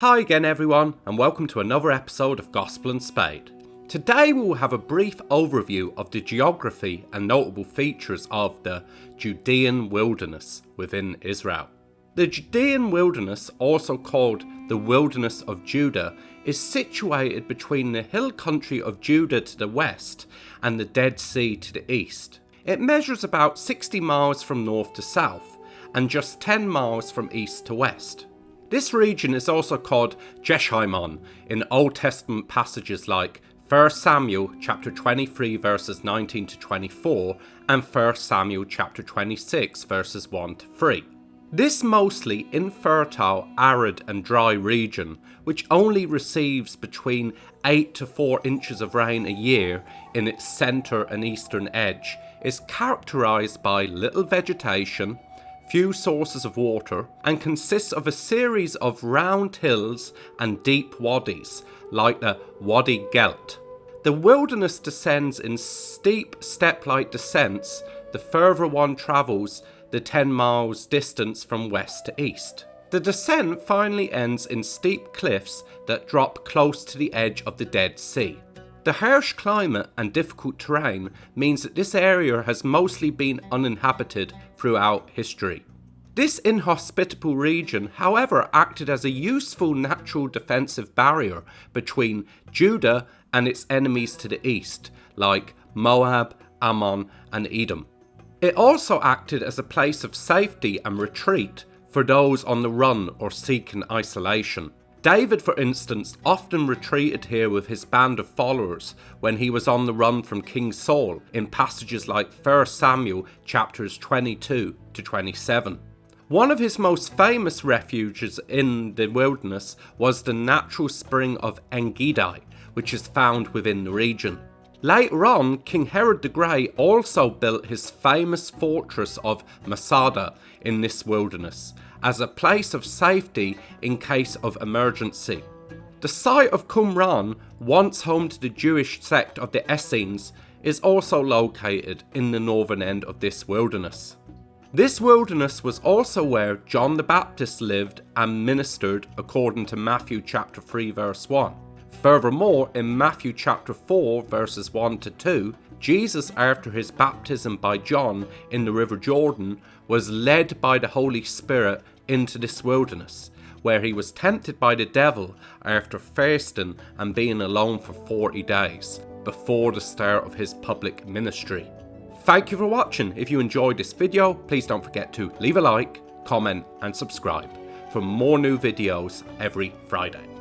Hi again everyone, and welcome to another episode of Gospel and Spade. Today we will have a brief overview of the geography and notable features of the Judean Wilderness within Israel. The Judean Wilderness, also called the Wilderness of Judah, is situated between the hill country of Judah to the west and the Dead Sea to the east. It measures about 60 miles from north to south and just 10 miles from east to west. This region is also called Jeshimon in Old Testament passages like 1 Samuel chapter 23 verses 19 to 24 and 1 Samuel chapter 26 verses 1 to 3. This mostly infertile, arid and dry region, which only receives between 8 to 4 inches of rain a year in its centre and eastern edge, is characterised by little vegetation, few sources of water, and consists of a series of round hills and deep wadis, like the Wadi Qelt. The wilderness descends in steep step-like descents. The further one travels the 10 miles distance from west to east. The descent finally ends in steep cliffs that drop close to the edge of the Dead Sea. The harsh climate and difficult terrain means that this area has mostly been uninhabited throughout history. This inhospitable region, however, acted as a useful natural defensive barrier between Judah and its enemies to the east, like Moab, Ammon, and Edom. It also acted as a place of safety and retreat for those on the run or seeking isolation. David, for instance, often retreated here with his band of followers when he was on the run from King Saul in passages like 1 Samuel chapters 22 to 27. One of his most famous refuges in the wilderness was the natural spring of En-Gedi, which is found within the region. Later on, King Herod the Great also built his famous fortress of Masada in this wilderness as a place of safety in case of emergency. The site of Qumran, once home to the Jewish sect of the Essenes, is also located in the northern end of this wilderness. This wilderness was also where John the Baptist lived and ministered according to Matthew chapter 3 verse 1. Furthermore, in Matthew chapter 4 verses 1 to 2, Jesus, after his baptism by John in the river Jordan, was led by the Holy Spirit into this wilderness, where he was tempted by the devil after fasting and being alone for 40 days, before the start of his public ministry. Thank you for watching. If you enjoyed this video, please don't forget to leave a like, comment and subscribe for more new videos every Friday.